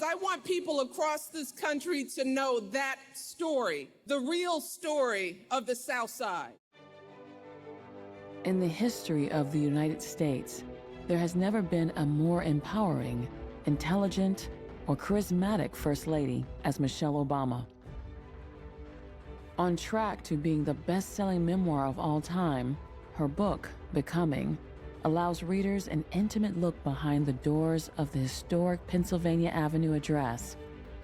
I want people across this country to know that story, the real story of the South Side. In the history of the United States, there has never been a more empowering, intelligent, or charismatic First Lady as Michelle Obama. On track to being the best-selling memoir of all time, her book, Becoming, allows readers an intimate look behind the doors of the historic Pennsylvania Avenue address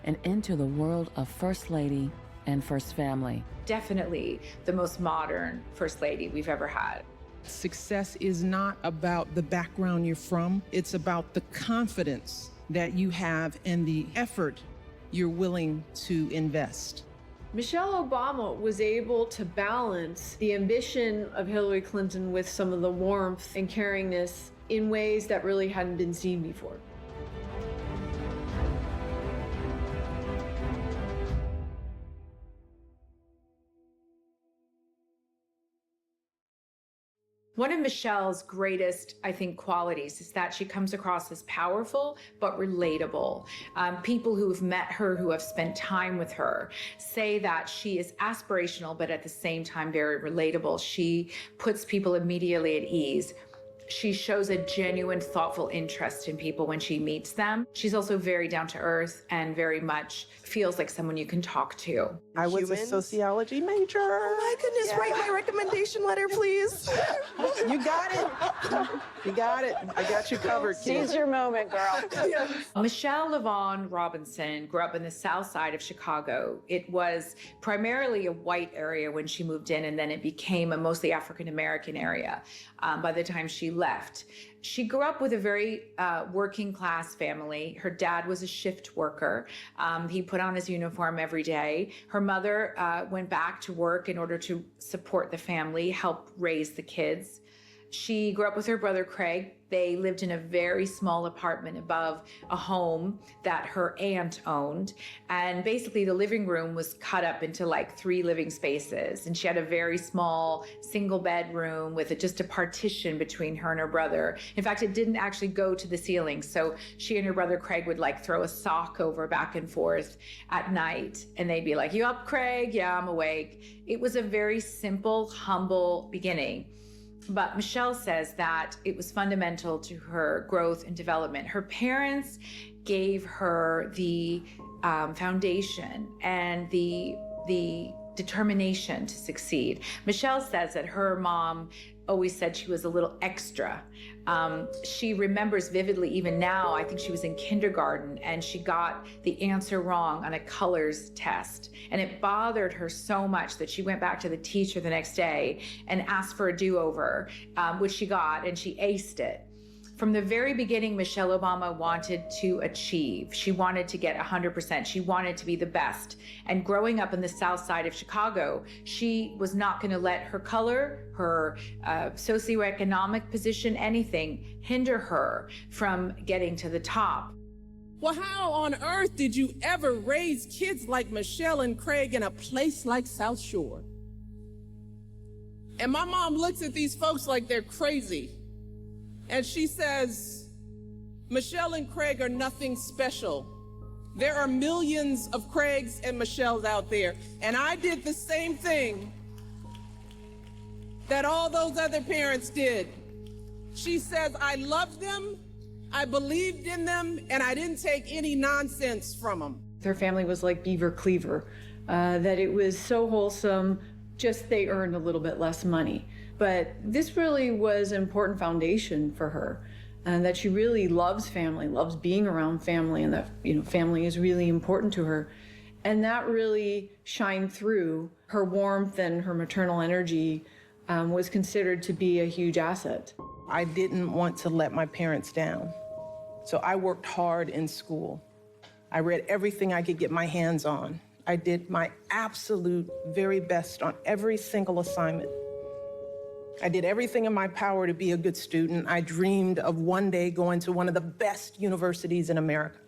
and into the world of First Lady and First Family. Definitely the most modern First Lady we've ever had. Success is not about the background you're from. It's about the confidence that you have and the effort you're willing to invest. Michelle Obama was able to balance the ambition of Hillary Clinton with some of the warmth and caringness in ways that really hadn't been seen before. One of Michelle's greatest, I think, qualities is that she comes across as powerful, but relatable. People who have met her, who have spent time with her, say that she is aspirational, but at the same time, very relatable. She puts people immediately at ease. She shows a genuine, thoughtful interest in people when she meets them. She's also very down to earth and very much feels like someone you can talk to. I was a sociology major. Oh my goodness, write my recommendation letter, please. You got it. You got it. I got you covered, kid. Seize your moment, girl. Michelle LaVaughn Robinson grew up in the South Side of Chicago. It was primarily a white area when she moved in, and then it became a mostly African-American area by the time she left. She grew up with a very working class family. Her dad was a shift worker. He put on his uniform every day. Her mother went back to work in order to support the family, help raise the kids. She grew up with her brother, Craig. They lived in a very small apartment above a home that her aunt owned. And basically the living room was cut up into like 3 living spaces. And she had a very small single bedroom with just a partition between her and her brother. In fact, it didn't actually go to the ceiling. So she and her brother, Craig, would like throw a sock over back and forth at night. And they'd be like, "You up, Craig?" "Yeah, I'm awake." It was a very simple, humble beginning. But Michelle says that it was fundamental to her growth and development. Her parents gave her the foundation and the determination to succeed. Michelle says that her mom always said she was a little extra. She remembers vividly, even now, I think she was in kindergarten and she got the answer wrong on a colors test. And it bothered her so much that she went back to the teacher the next day and asked for a do-over, which she got, and she aced it. From the very beginning, Michelle Obama wanted to achieve. She wanted to get 100%. She wanted to be the best. And growing up in the South Side of Chicago, she was not going to let her color, her socioeconomic position, anything hinder her from getting to the top. Well, how on earth did you ever raise kids like Michelle and Craig in a place like South Shore? And my mom looks at these folks like they're crazy. And she says, Michelle and Craig are nothing special. There are millions of Craigs and Michelles out there. And I did the same thing that all those other parents did. She says, I loved them, I believed in them, and I didn't take any nonsense from them. Their family was like Beaver Cleaver, that it was so wholesome, just they earned a little bit less money. But this really was an important foundation for her, and that she really loves family, loves being around family, and that, you know, family is really important to her. And that really shined through. Her warmth and her maternal energy was considered to be a huge asset. I didn't want to let my parents down, so I worked hard in school. I read everything I could get my hands on. I did my absolute very best on every single assignment. I did everything in my power to be a good student. I dreamed of one day going to one of the best universities in America.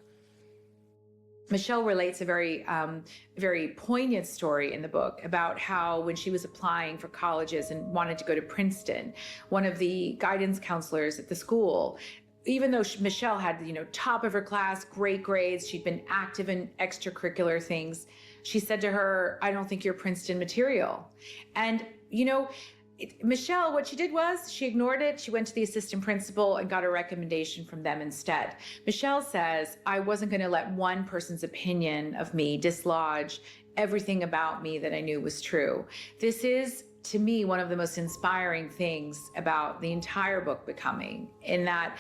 Michelle relates a very poignant story in the book about how when she was applying for colleges and wanted to go to Princeton, one of the guidance counselors at the school even though Michelle had, top of her class, great grades, she'd been active in extracurricular things, she said to her, "I don't think you're Princeton material." And, Michelle, what she did was she ignored it. She went to the assistant principal and got a recommendation from them instead. Michelle says, "I wasn't going to let one person's opinion of me dislodge everything about me that I knew was true." This is, to me, one of the most inspiring things about the entire book, Becoming, in that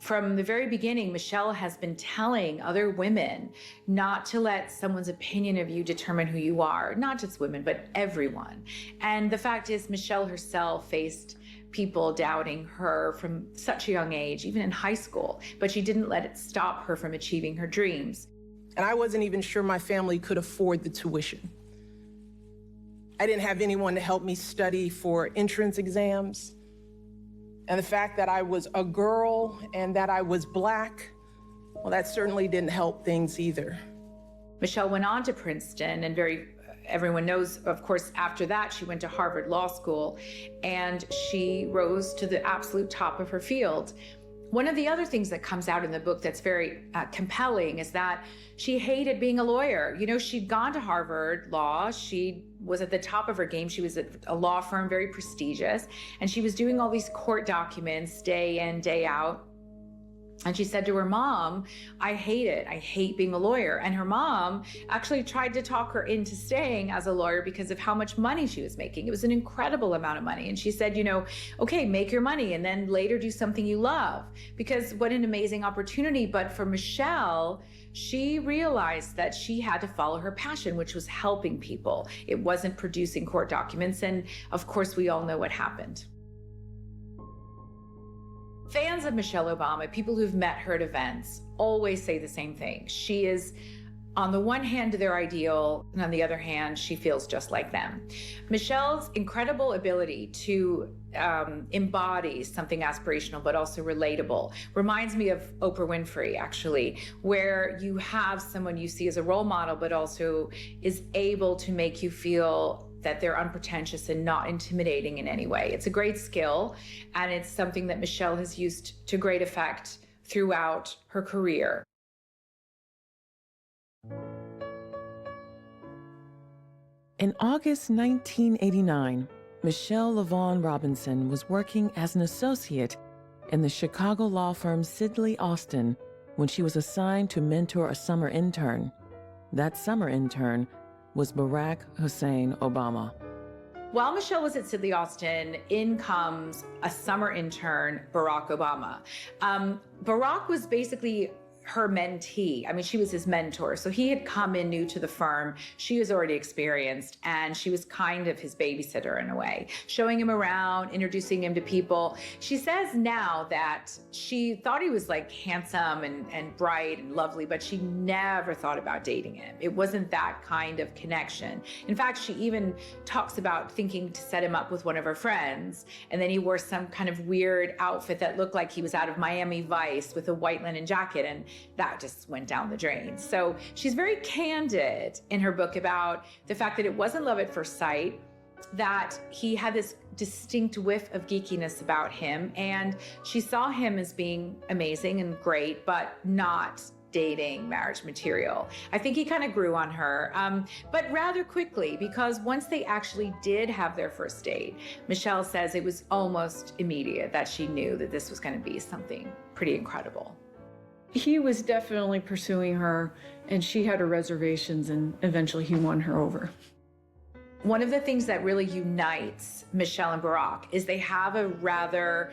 from the very beginning, Michelle has been telling other women not to let someone's opinion of you determine who you are, not just women, but everyone. And the fact is, Michelle herself faced people doubting her from such a young age, even in high school, but she didn't let it stop her from achieving her dreams. And I wasn't even sure my family could afford the tuition. I didn't have anyone to help me study for entrance exams. And the fact that I was a girl and that I was Black, well, that certainly didn't help things either. Michelle went on to Princeton, and everyone knows, of course, after that, she went to Harvard Law School, and she rose to the absolute top of her field. One of the other things that comes out in the book that's very compelling is that she hated being a lawyer. She'd gone to Harvard Law. She was at the top of her game. She was at a law firm, very prestigious, and she was doing all these court documents day in, day out. And she said to her mom, "I hate it. I hate being a lawyer." And her mom actually tried to talk her into staying as a lawyer because of how much money she was making. It was an incredible amount of money. And she said, "Okay, make your money and then later do something you love." Because what an amazing opportunity. But for Michelle, she realized that she had to follow her passion, which was helping people. It wasn't producing court documents. And of course, we all know what happened. Fans of Michelle Obama, people who've met her at events, always say the same thing. She is, on the one hand, their ideal, and on the other hand, she feels just like them. Michelle's incredible ability to embody something aspirational but also relatable reminds me of Oprah Winfrey, actually, where you have someone you see as a role model but also is able to make you feel that they're unpretentious and not intimidating in any way. It's a great skill, and it's something that Michelle has used to great effect throughout her career. In August 1989, Michelle LaVaughn Robinson was working as an associate in the Chicago law firm Sidley Austin when she was assigned to mentor a summer intern. That summer intern was Barack Hussein Obama. While Michelle was at Sidley Austin, in comes a summer intern, Barack Obama. Barack was basically her mentee. I mean, she was his mentor. So he had come in new to the firm. She was already experienced, and she was kind of his babysitter in a way, showing him around, introducing him to people. She says now that she thought he was like handsome and bright and lovely, but she never thought about dating him. It wasn't that kind of connection. In fact, she even talks about thinking to set him up with one of her friends, and then he wore some kind of weird outfit that looked like he was out of Miami Vice with a white linen jacket, and that just went down the drain. So she's very candid in her book about the fact that it wasn't love at first sight, that he had this distinct whiff of geekiness about him, and she saw him as being amazing and great, but not dating marriage material. I think he kind of grew on her, but rather quickly, because once they actually did have their first date, Michelle says it was almost immediate that she knew that this was going to be something pretty incredible. He was definitely pursuing her, and she had her reservations, and eventually he won her over. One of the things that really unites Michelle and Barack is they have a rather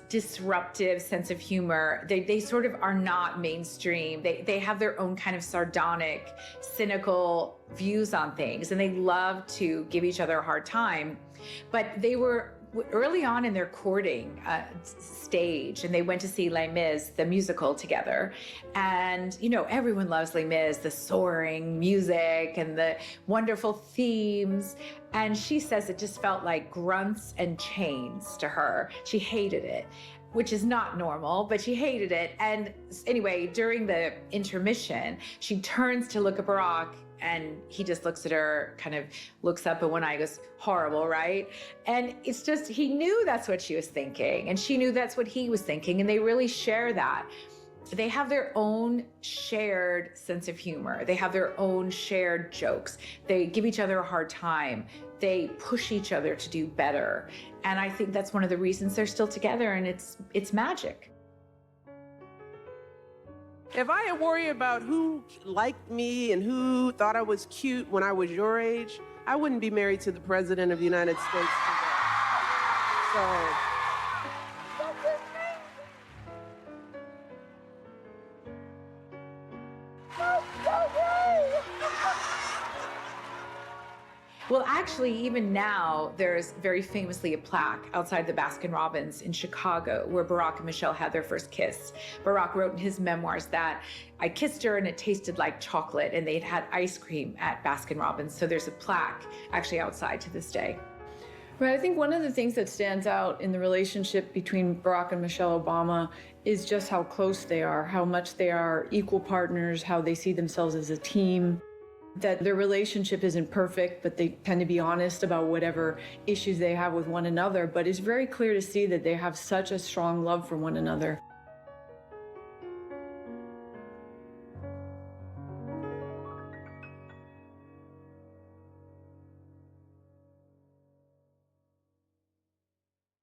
disruptive sense of humor. They sort of are not mainstream. They have their own kind of sardonic, cynical views on things, and they love to give each other a hard time. But they were early on in their courting stage, and they went to see Les Mis, the musical, together. And, everyone loves Les Mis, the soaring music and the wonderful themes. And she says it just felt like grunts and chains to her. She hated it. which is not normal, but she hated it. And anyway, during the intermission, she turns to look at Barack and he just looks at her, kind of looks up in one eye, goes, horrible, right? And it's just, he knew that's what she was thinking and she knew that's what he was thinking. And they really share that. They have their own shared sense of humor. They have their own shared jokes. They give each other a hard time. They push each other to do better. And I think that's one of the reasons they're still together, and it's magic. If I had worried about who liked me and who thought I was cute when I was your age, I wouldn't be married to the President of the United States today. So. Well, actually, even now, there's very famously a plaque outside the Baskin-Robbins in Chicago where Barack and Michelle had their first kiss. Barack wrote in his memoirs that I kissed her and it tasted like chocolate, and they'd had ice cream at Baskin-Robbins. So there's a plaque actually outside to this day. Right, I think one of the things that stands out in the relationship between Barack and Michelle Obama is just how close they are, how much they are equal partners, how they see themselves as a team. That their relationship isn't perfect, but they tend to be honest about whatever issues they have with one another. But it's very clear to see that they have such a strong love for one another.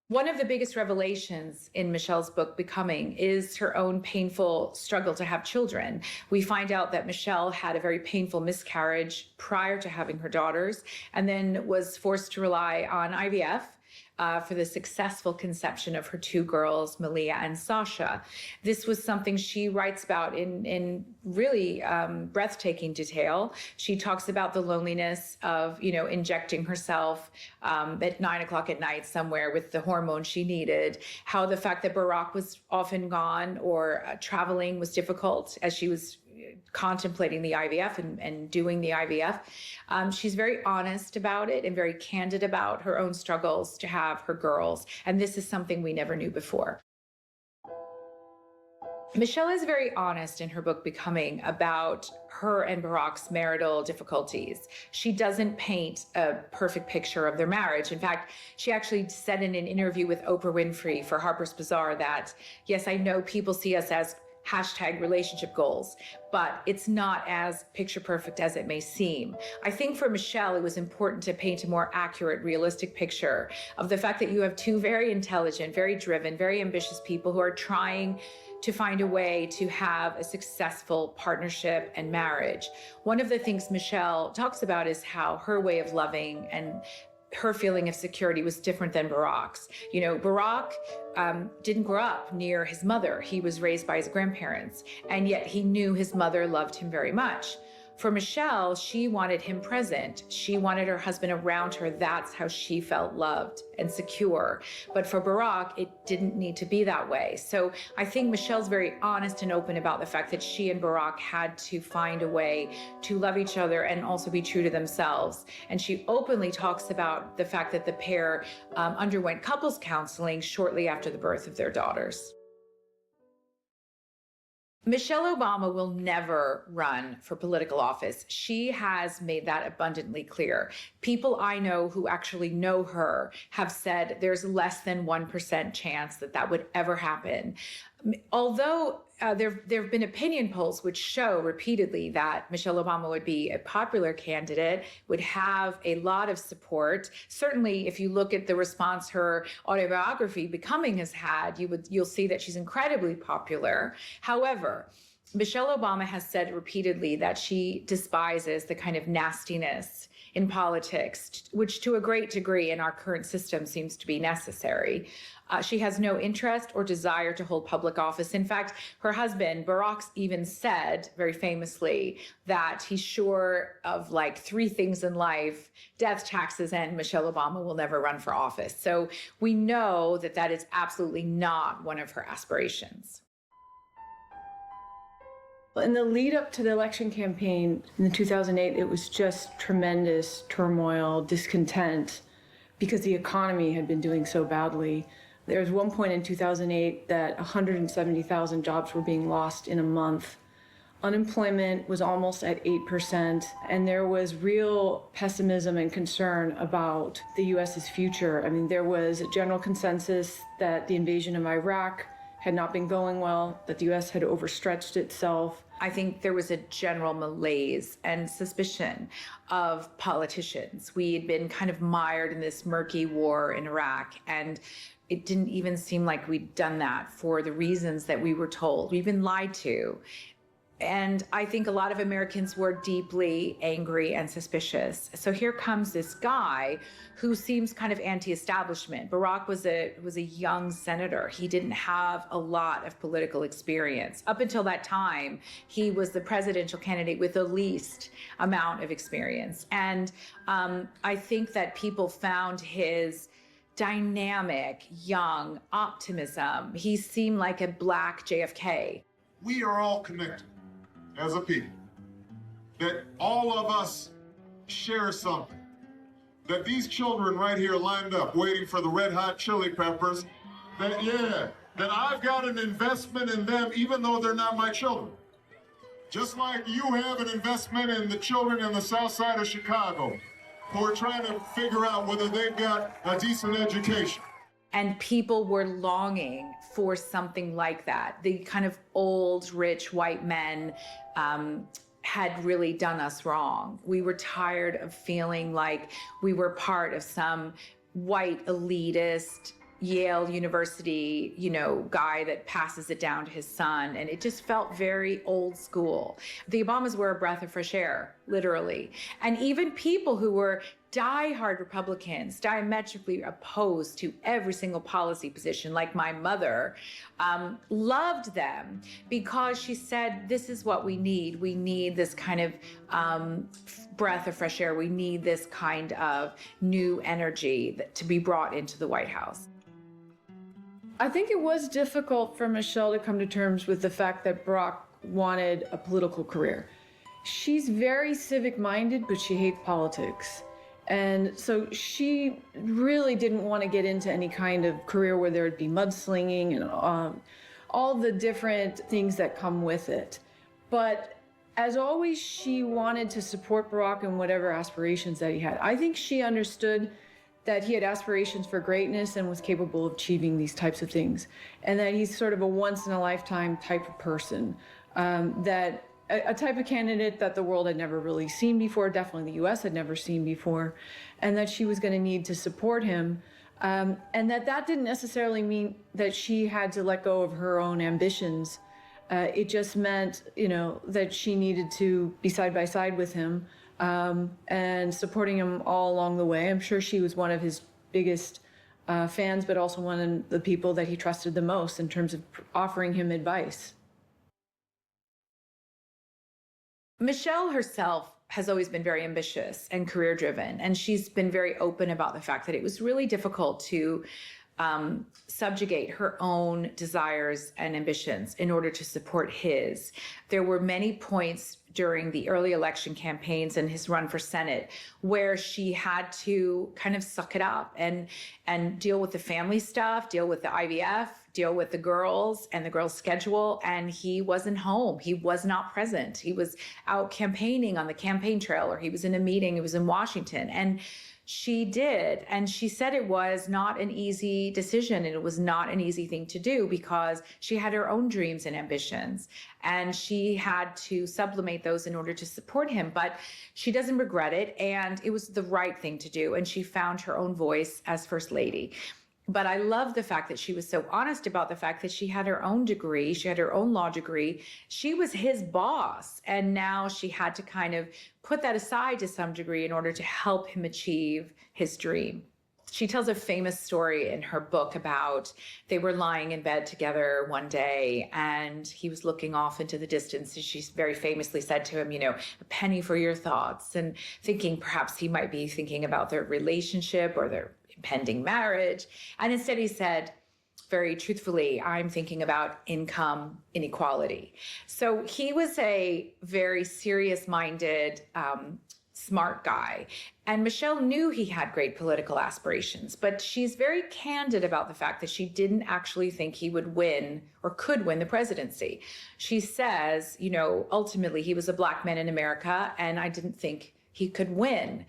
One of the biggest revelations in Michelle's book, Becoming, is her own painful struggle to have children. We find out that Michelle had a very painful miscarriage prior to having her daughters, and then was forced to rely on IVF for the successful conception of her two girls, Malia and Sasha. This was something she writes about in really breathtaking detail. She talks about the loneliness of, injecting herself at 9 o'clock at night somewhere with the hormone she needed, how the fact that Barack was often gone or traveling was difficult as she was contemplating the IVF and doing the IVF. She's very honest about it and very candid about her own struggles to have her girls. And this is something we never knew before. Michelle is very honest in her book, Becoming, about her and Barack's marital difficulties. She doesn't paint a perfect picture of their marriage. In fact, she actually said in an interview with Oprah Winfrey for Harper's Bazaar that, yes, I know people see us as #relationship goals, but it's not as picture perfect as it may seem. I think for Michelle, it was important to paint a more accurate, realistic picture of the fact that you have two very intelligent, very driven, very ambitious people who are trying to find a way to have a successful partnership and marriage. One of the things Michelle talks about is how her way of loving and her feeling of security was different than Barack's. Barack didn't grow up near his mother. He was raised by his grandparents, and yet he knew his mother loved him very much. For Michelle, she wanted him present. She wanted her husband around her. That's how she felt loved and secure. But for Barack, it didn't need to be that way. So I think Michelle's very honest and open about the fact that she and Barack had to find a way to love each other and also be true to themselves. And she openly talks about the fact that the pair underwent couples counseling shortly after the birth of their daughters. Michelle Obama will never run for political office. She has made that abundantly clear. People I know who actually know her have said there's less than 1% chance that that would ever happen. Although there have been opinion polls which show repeatedly that Michelle Obama would be a popular candidate, would have a lot of support. Certainly, if you look at the response her autobiography, Becoming, has had, you'll see that she's incredibly popular. However, Michelle Obama has said repeatedly that she despises the kind of nastiness in politics, which to a great degree in our current system seems to be necessary. She has no interest or desire to hold public office. In fact, her husband, Barack, even said very famously that he's sure of like 3 things in life: death, taxes, and Michelle Obama will never run for office. So we know that that is absolutely not one of her aspirations. In the lead up to the election campaign in 2008, it was just tremendous turmoil, discontent, because the economy had been doing so badly There was one point in 2008 that 170,000 jobs were being lost in a month. Unemployment was almost at 8%, and there was real pessimism and concern about the U.S.'s future. I mean, there was a general consensus that the invasion of Iraq had not been going well, that the U.S. had overstretched itself. I think there was a general malaise and suspicion of politicians. We had been kind of mired in this murky war in Iraq, and it didn't even seem like we'd done that for the reasons that we were told. We've been lied to. And I think a lot of Americans were deeply angry and suspicious. So here comes this guy who seems kind of anti-establishment. Barack was a young senator. He didn't have a lot of political experience. Up until that time, he was the presidential candidate with the least amount of experience. And I think that people found his dynamic, young optimism. He seemed like a Black JFK. We are all connected as a people, that all of us share something, that these children right here lined up waiting for the red hot chili peppers, that I've got an investment in them even though they're not my children. Just like you have an investment in the children in the Southside of Chicago who are trying to figure out whether they've got a decent education. And people were longing for something like that. The kind of old, rich white men had really done us wrong. We were tired of feeling like we were part of some white elitist Yale University, guy that passes it down to his son. And it just felt very old school. The Obamas were a breath of fresh air, literally. And even people who were diehard Republicans, diametrically opposed to every single policy position, like my mother, loved them because she said, this is what we need. We need this kind of breath of fresh air. We need this kind of new energy to be brought into the White House. I think it was difficult for Michelle to come to terms with the fact that Barack wanted a political career. She's very civic-minded, but she hates politics. And so she really didn't want to get into any kind of career where there would be mudslinging and all the different things that come with it. But as always, she wanted to support Barack in whatever aspirations that he had. I think she understood that he had aspirations for greatness and was capable of achieving these types of things. And that he's sort of a once-in-a-lifetime type of person, that a type of candidate that the world had never really seen before, definitely the US had never seen before, and that she was going to need to support him. And that didn't necessarily mean that she had to let go of her own ambitions. It just meant, that she needed to be side by side with him and supporting him all along the way. I'm sure she was one of his biggest fans, but also one of the people that he trusted the most in terms of offering him advice. Michelle herself has always been very ambitious and career-driven, and she's been very open about the fact that it was really difficult to subjugate her own desires and ambitions in order to support his. There were many points during the early election campaigns and his run for Senate where she had to kind of suck it up and deal with the family stuff, deal with the IVF, deal with the girls and the girls' schedule. And he wasn't home. He was not present. He was out campaigning on the campaign trail, or he was in a meeting. He was in Washington. And she did. And she said it was not an easy decision, and it was not an easy thing to do because she had her own dreams and ambitions, and she had to sublimate those in order to support him. But she doesn't regret it, and it was the right thing to do. And she found her own voice as First Lady. But I love the fact that she was so honest about the fact that she had her own degree. She had her own law degree. She was his boss. And now she had to kind of put that aside to some degree in order to help him achieve his dream. She tells a famous story in her book about they were lying in bed together one day and he was looking off into the distance. And she very famously said to him, a penny for your thoughts, and thinking perhaps he might be thinking about their relationship or their impending marriage. And instead he said, very truthfully, I'm thinking about income inequality. So he was a very serious-minded, smart guy. And Michelle knew he had great political aspirations, but she's very candid about the fact that she didn't actually think he would win or could win the presidency. She says, you know, ultimately he was a black man in America, and I didn't think he could win.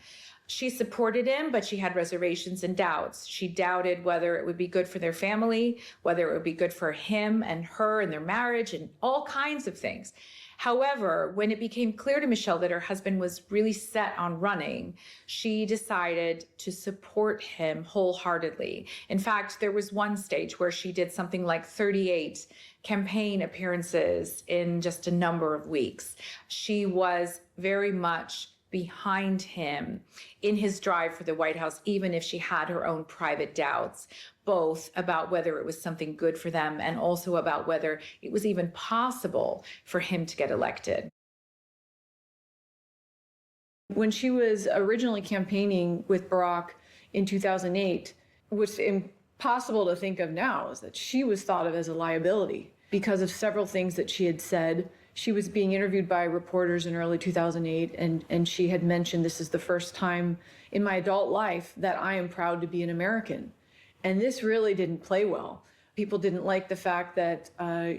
She supported him, but she had reservations and doubts. She doubted whether it would be good for their family, whether it would be good for him and her and their marriage, and all kinds of things. However, when it became clear to Michelle that her husband was really set on running, she decided to support him wholeheartedly. In fact, there was one stage where she did something like 38 campaign appearances in just a number of weeks. She was very much behind him in his drive for the White House, even if she had her own private doubts, both about whether it was something good for them and also about whether it was even possible for him to get elected. When she was originally campaigning with Barack in 2008, what's impossible to think of now is that she was thought of as a liability because of several things that she had said. She was being interviewed by reporters in early 2008, and she had mentioned, "This is the first time in my adult life that I am proud to be an American." And this really didn't play well. People didn't like the fact that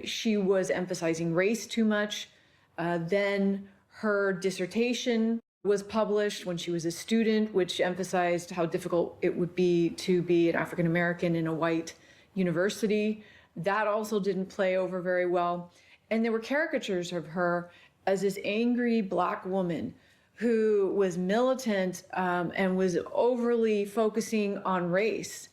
she was emphasizing race too much. Then her dissertation was published when she was a student, which emphasized how difficult it would be to be an African American in a white university. That also didn't play over very well. And there were caricatures of her as this angry Black woman who was militant and was overly focusing on race.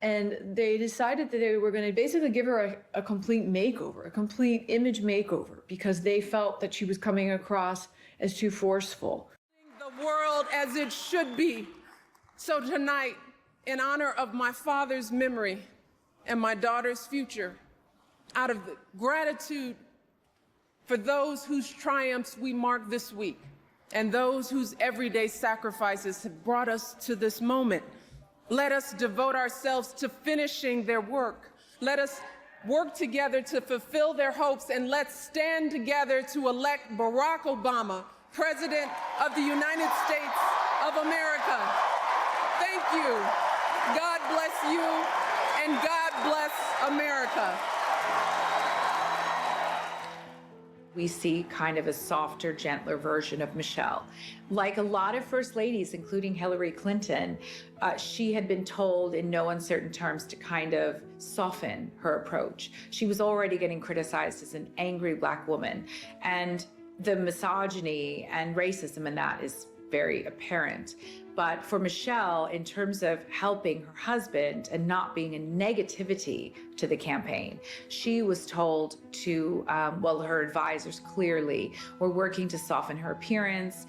And they decided that they were going to basically give her a complete makeover, a complete image makeover, because they felt that she was coming across as too forceful. The world as it should be. So tonight, in honor of my father's memory and my daughter's future, out of the gratitude for those whose triumphs we mark this week and those whose everyday sacrifices have brought us to this moment, let us devote ourselves to finishing their work. Let us work together to fulfill their hopes, and let's stand together to elect Barack Obama, President of the United States of America. Thank you. God bless you, and God bless America. We see kind of a softer, gentler version of Michelle. Like a lot of first ladies, including Hillary Clinton, she had been told in no uncertain terms to kind of soften her approach. She was already getting criticized as an angry Black woman, and the misogyny and racism in that is very apparent. But for Michelle, in terms of helping her husband and not being a negativity to the campaign, she was told to, her advisors clearly were working to soften her appearance,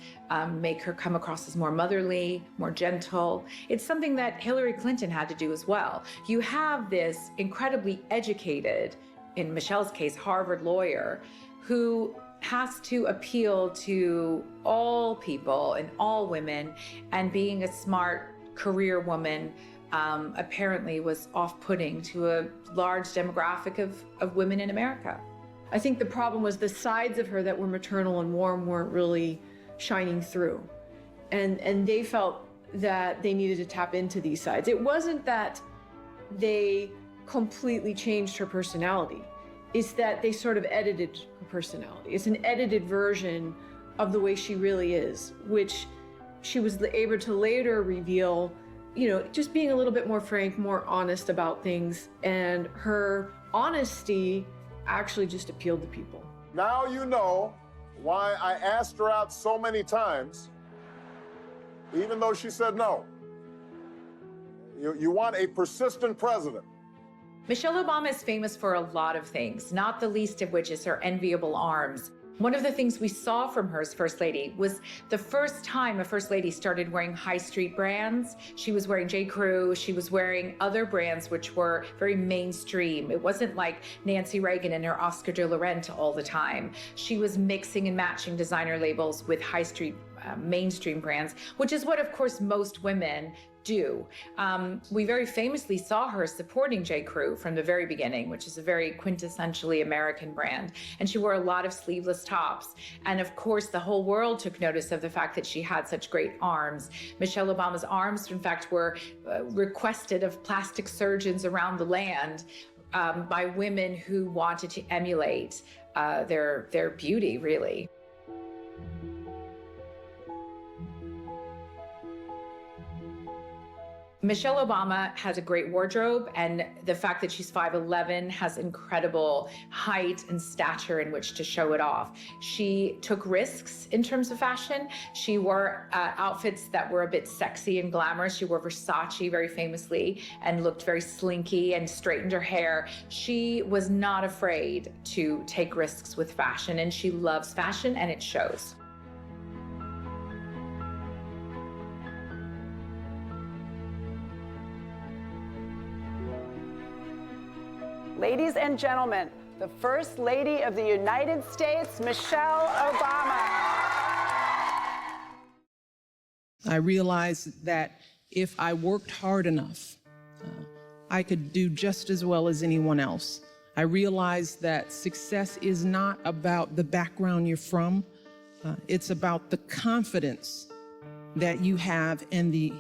make her come across as more motherly, more gentle. It's something that Hillary Clinton had to do as well. You have this incredibly educated, in Michelle's case, Harvard lawyer, who has to appeal to all people and all women, and being a smart career woman apparently was off-putting to a large demographic of women in America. I think the problem was the sides of her that were maternal and warm weren't really shining through. And they felt that they needed to tap into these sides. It wasn't that they completely changed her personality. It's that they sort of edited her personality. It's an edited version of the way she really is, which she was able to later reveal, just being a little bit more frank, more honest about things. And her honesty actually just appealed to people. Now you know why I asked her out so many times, even though she said no. You want a persistent president. Michelle Obama is famous for a lot of things, not the least of which is her enviable arms. One of the things we saw from her as First Lady was the first time a First Lady started wearing high street brands. She was wearing J. Crew, she was wearing other brands which were very mainstream. It wasn't like Nancy Reagan and her Oscar de la Renta all the time. She was mixing and matching designer labels with high street mainstream brands, which is what, of course, most women do. We very famously saw her supporting J. Crew from the very beginning, which is a very quintessentially American brand. And she wore a lot of sleeveless tops. And of course, the whole world took notice of the fact that she had such great arms. Michelle Obama's arms, in fact, were requested of plastic surgeons around the land by women who wanted to emulate their beauty, really. Michelle Obama has a great wardrobe, and the fact that she's 5'11" has incredible height and stature in which to show it off. She took risks in terms of fashion. She wore outfits that were a bit sexy and glamorous. She wore Versace very famously and looked very slinky and straightened her hair. She was not afraid to take risks with fashion, and she loves fashion, and it shows. Ladies and gentlemen, the First Lady of the United States, Michelle Obama. I realized that if I worked hard enough, I could do just as well as anyone else. I realized that success is not about the background you're from. It's about the confidence that you have and the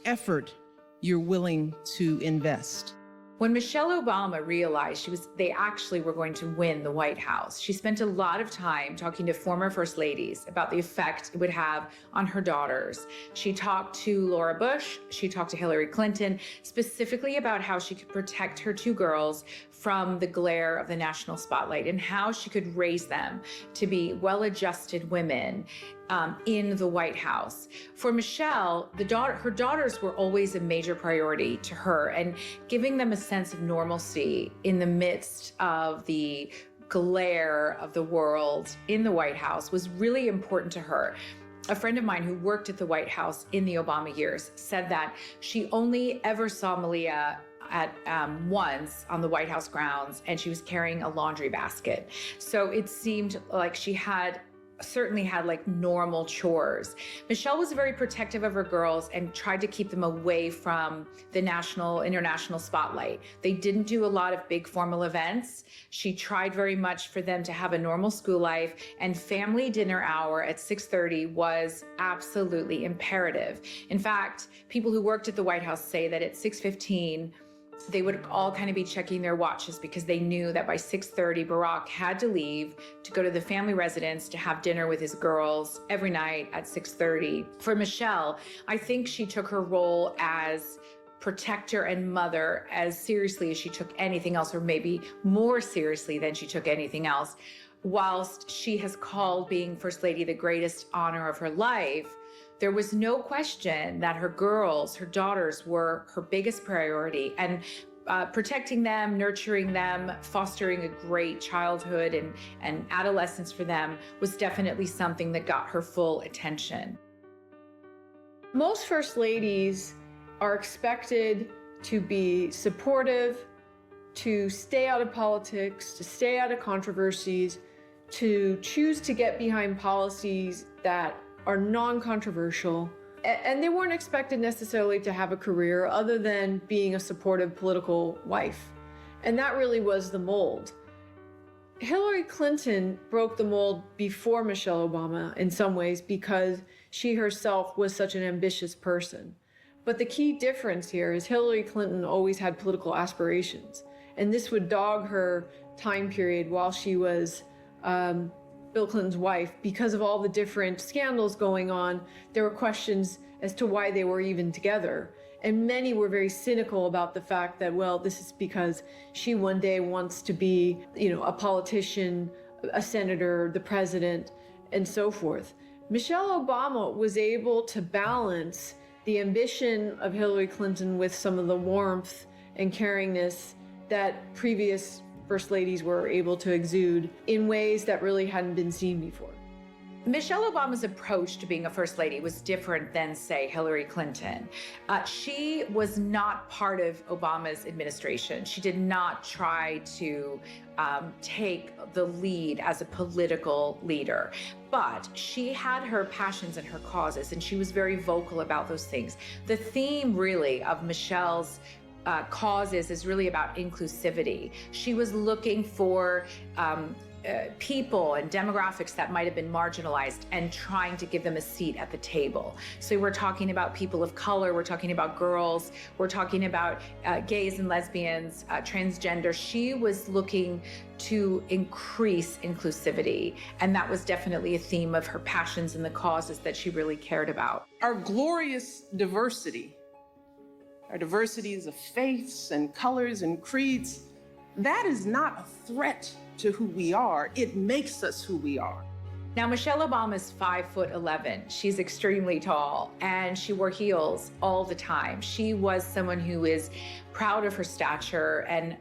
effort you're willing to invest. When Michelle Obama realized they actually were going to win the White House, she spent a lot of time talking to former first ladies about the effect it would have on her daughters. She talked to Laura Bush, she talked to Hillary Clinton, specifically about how she could protect her two girls from the glare of the national spotlight and how she could raise them to be well-adjusted women in the White House. For Michelle, her daughters were always a major priority to her, and giving them a sense of normalcy in the midst of the glare of the world in the White House was really important to her. A friend of mine who worked at the White House in the Obama years said that she only ever saw Malia at once on the White House grounds, and she was carrying a laundry basket. So it seemed like she certainly had like normal chores. Michelle was very protective of her girls and tried to keep them away from the international spotlight. They didn't do a lot of big formal events. She tried very much for them to have a normal school life, and family dinner hour at 6:30 was absolutely imperative. In fact, people who worked at the White House say that at 6:15, they would all kind of be checking their watches because they knew that by 6:30, Barack had to leave to go to the family residence to have dinner with his girls every night at 6:30. For Michelle, I think she took her role as protector and mother as seriously as she took anything else, or maybe more seriously than she took anything else. Whilst she has called being First Lady the greatest honor of her life, there was no question that her girls, her daughters, were her biggest priority, and protecting them, nurturing them, fostering a great childhood and adolescence for them was definitely something that got her full attention. Most first ladies are expected to be supportive, to stay out of politics, to stay out of controversies, to choose to get behind policies that are non-controversial, and they weren't expected necessarily to have a career other than being a supportive political wife. And that really was the mold. Hillary Clinton broke the mold before Michelle Obama in some ways because she herself was such an ambitious person. But the key difference here is Hillary Clinton always had political aspirations, and this would dog her time period while she was Bill Clinton's wife. Because of all the different scandals going on, there were questions as to why they were even together. And many were very cynical about the fact that, well, this is because she one day wants to be, a politician, a senator, the president, and so forth. Michelle Obama was able to balance the ambition of Hillary Clinton with some of the warmth and caringness that previous First Ladies were able to exude in ways that really hadn't been seen before. Michelle Obama's approach to being a First Lady was different than, say, Hillary Clinton. She was not part of Obama's administration. She did not try to take the lead as a political leader. But she had her passions and her causes, and she was very vocal about those things. The theme really of Michelle's causes is really about inclusivity. She was looking for people and demographics that might have been marginalized and trying to give them a seat at the table. So we're talking about people of color, we're talking about girls, we're talking about gays and lesbians, transgender. She was looking to increase inclusivity, and that was definitely a theme of her passions and the causes that she really cared about. Our glorious diversity, our diversities of faiths and colors and creeds, that is not a threat to who we are. It makes us who we are. Now, Michelle Obama is 5'11". She's extremely tall, and she wore heels all the time. She was someone who is proud of her stature and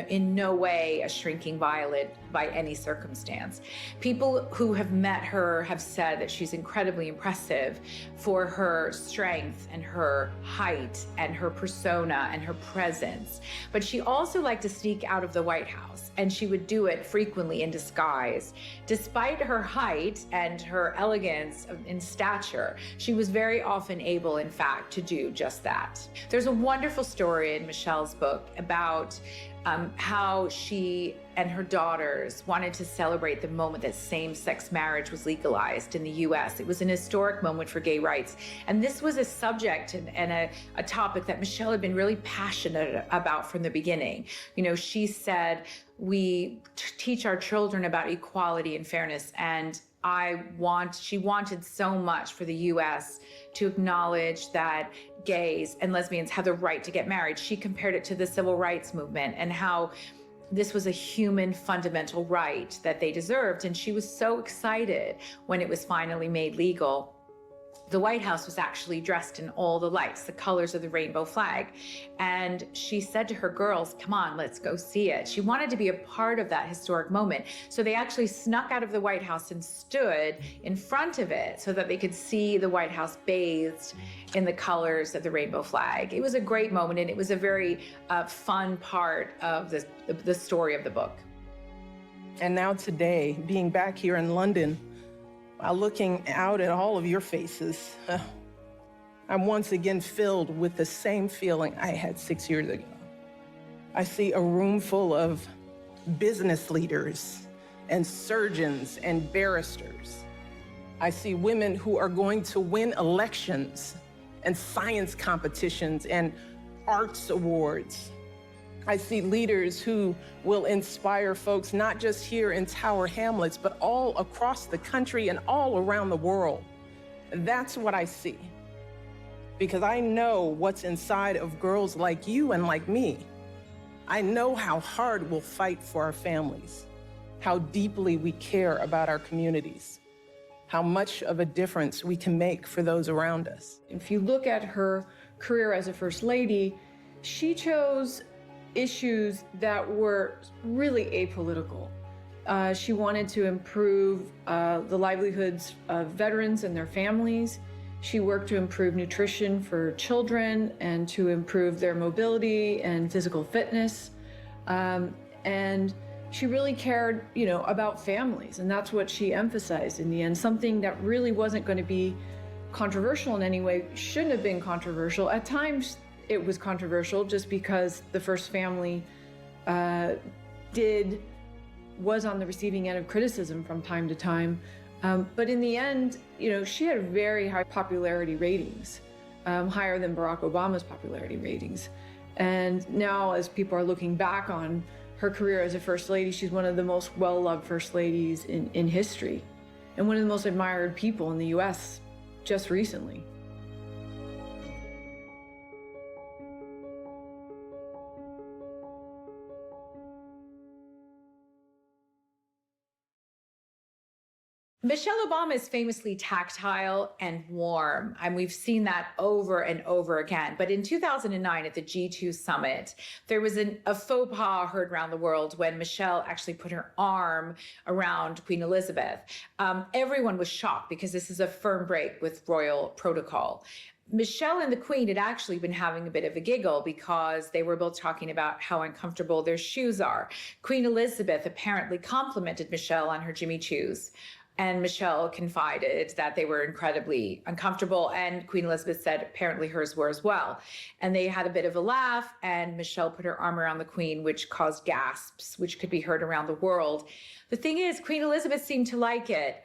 in no way a shrinking violet by any circumstance. People who have met her have said that she's incredibly impressive for her strength and her height and her persona and her presence. But she also liked to sneak out of the White House, and she would do it frequently in disguise. Despite her height and her elegance in stature, she was very often able, in fact, to do just that. There's a wonderful story in Michelle's book about how she and her daughters wanted to celebrate the moment that same-sex marriage was legalized in the US. It was an historic moment for gay rights. And this was a subject and a topic that Michelle had been really passionate about from the beginning. You know, she said, we teach our children about equality and fairness, and she wanted so much for the US to acknowledge that gays and lesbians have the right to get married. She compared it to the civil rights movement and how this was a human fundamental right that they deserved. And she was so excited when it was finally made legal. The White House was actually dressed in all the lights, the colors of the rainbow flag. And she said to her girls, come on, let's go see it. She wanted to be a part of that historic moment. So they actually snuck out of the White House and stood in front of it so that they could see the White House bathed in the colors of the rainbow flag. It was a great moment, and it was a very fun part of the story of the book. And now today, being back here in London, while looking out at all of your faces, I'm once again filled with the same feeling I had 6 years ago. I see a room full of business leaders and surgeons and barristers. I see women who are going to win elections and science competitions and arts awards. I see leaders who will inspire folks not just here in Tower Hamlets, but all across the country and all around the world. That's what I see. Because I know what's inside of girls like you and like me. I know how hard we'll fight for our families, how deeply we care about our communities, how much of a difference we can make for those around us. If you look at her career as a First Lady, she chose issues that were really apolitical. She wanted to improve the livelihoods of veterans and their families. She worked to improve nutrition for children and to improve their mobility and physical fitness. And she really cared, about families, and that's what she emphasized in the end. Something that really wasn't going to be controversial in any way, shouldn't have been controversial. At times, it was controversial just because the first family was on the receiving end of criticism from time to time. But in the end, she had very high popularity ratings, higher than Barack Obama's popularity ratings. And now, as people are looking back on her career as a First Lady, she's one of the most well-loved First Ladies in history, and one of the most admired people in the US just recently. Michelle Obama is famously tactile and warm, and we've seen that over and over again. But in 2009 at the G2 summit, there was a faux pas heard around the world when Michelle actually put her arm around Queen Elizabeth. Everyone was shocked because this is a firm break with royal protocol. Michelle and the Queen had actually been having a bit of a giggle because they were both talking about how uncomfortable their shoes are. Queen Elizabeth apparently complimented Michelle on her Jimmy Choos. And Michelle confided that they were incredibly uncomfortable, and Queen Elizabeth said apparently hers were as well. And they had a bit of a laugh, and Michelle put her arm around the Queen, which caused gasps, which could be heard around the world. The thing is, Queen Elizabeth seemed to like it.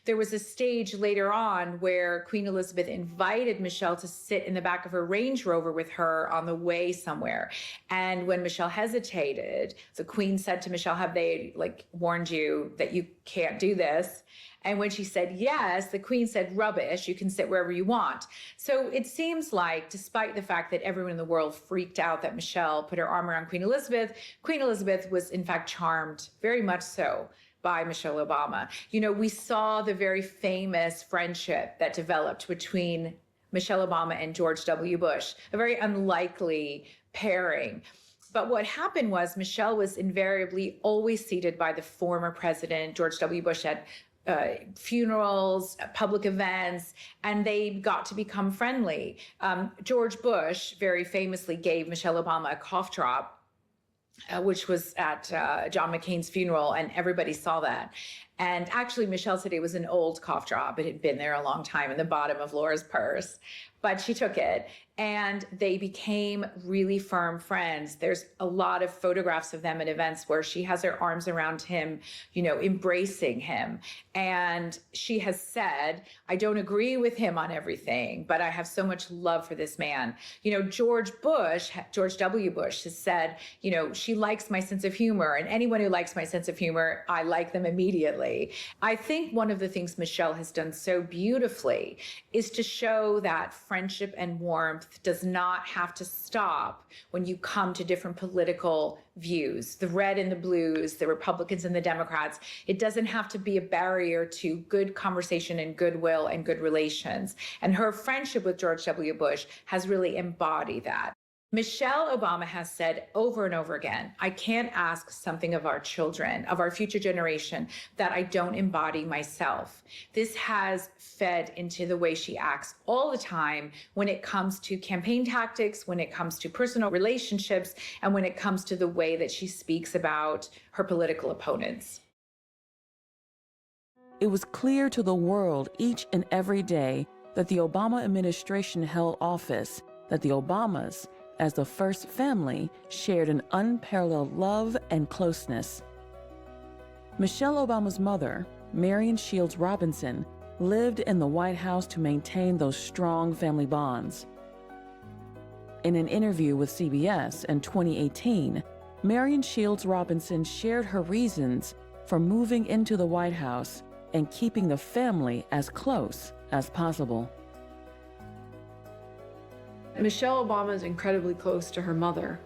There was a stage later on where Queen Elizabeth invited Michelle to sit in the back of her Range Rover with her on the way somewhere. And when Michelle hesitated, the Queen said to Michelle, have they warned you that you can't do this? And when she said yes, the Queen said, rubbish, you can sit wherever you want. So it seems like, despite the fact that everyone in the world freaked out that Michelle put her arm around Queen Elizabeth was in fact charmed, very much so, by Michelle Obama. You know, we saw the very famous friendship that developed between Michelle Obama and George W. Bush, a very unlikely pairing. But what happened was Michelle was invariably always seated by the former president, George W. Bush, at funerals, public events, and they got to become friendly. George Bush very famously gave Michelle Obama a cough drop, which was at John McCain's funeral, and everybody saw that. And actually, Michelle said it was an old cough drop. It had been there a long time in the bottom of Laura's purse, but she took it, and they became really firm friends. There's a lot of photographs of them at events where she has her arms around him, you know, embracing him. And she has said, I don't agree with him on everything, but I have so much love for this man. You know, George W. Bush has said, you know, she likes my sense of humor, and anyone who likes my sense of humor, I like them immediately. I think one of the things Michelle has done so beautifully is to show that friendship and warmth does not have to stop when you come to different political views, the red and the blues, the Republicans and the Democrats. It doesn't have to be a barrier to good conversation and goodwill and good relations. And her friendship with George W. Bush has really embodied that. Michelle Obama has said over and over again, I can't ask something of our children, of our future generation, that I don't embody myself. This has fed into the way she acts all the time when it comes to campaign tactics, when it comes to personal relationships, and when it comes to the way that she speaks about her political opponents. It was clear to the world each and every day that the Obama administration held office, that the Obamas, as the first family, shared an unparalleled love and closeness. Michelle Obama's mother, Marion Shields Robinson, lived in the White House to maintain those strong family bonds. In an interview with CBS in 2018, Marion Shields Robinson shared her reasons for moving into the White House and keeping the family as close as possible. Michelle Obama is incredibly close to her mother,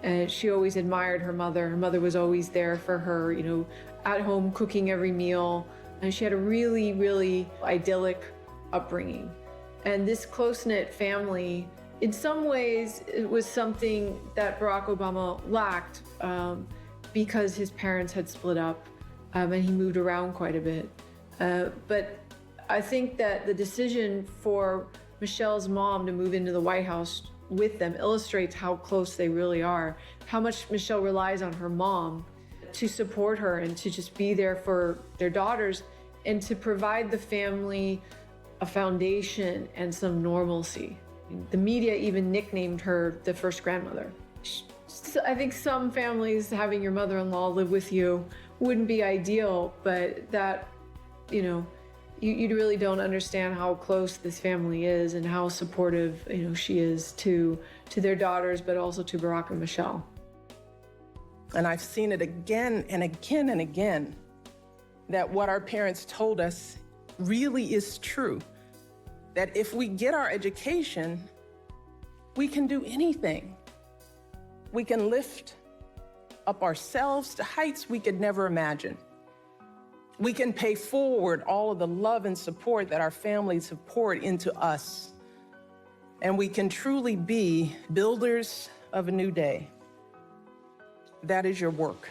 and she always admired her mother. Her mother was always there for her, you know, at home cooking every meal, and she had a really, really idyllic upbringing. And this close-knit family, in some ways, it was something that Barack Obama lacked because his parents had split up and he moved around quite a bit. But I think that the decision for Michelle's mom to move into the White House with them illustrates how close they really are, how much Michelle relies on her mom to support her and to just be there for their daughters and to provide the family a foundation and some normalcy. The media even nicknamed her the first grandmother. I think some families, having your mother-in-law live with you wouldn't be ideal, but that, you know, you really don't understand how close this family is and how supportive, you know, she is to their daughters, but also to Barack and Michelle. And I've seen it again and again and again, that what our parents told us really is true. That if we get our education, we can do anything. We can lift up ourselves to heights we could never imagine. We can pay forward all of the love and support that our families have poured into us. And we can truly be builders of a new day. That is your work.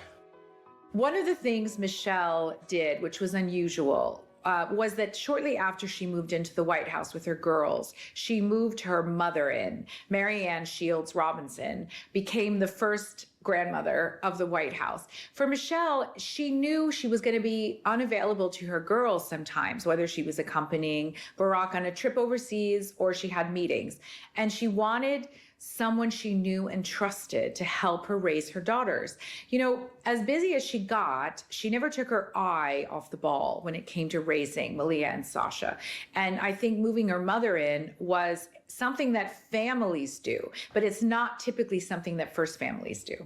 One of the things Michelle did, which was unusual, was that shortly after she moved into the White House with her girls, she moved her mother in. Marianne Shields Robinson became the first grandmother of the White House. For Michelle, she knew she was going to be unavailable to her girls sometimes, whether she was accompanying Barack on a trip overseas or she had meetings. And she wanted someone she knew and trusted to help her raise her daughters. You know, as busy as she got, she never took her eye off the ball when it came to raising Malia and Sasha. And I think moving her mother in was something that families do, but it's not typically something that first families do.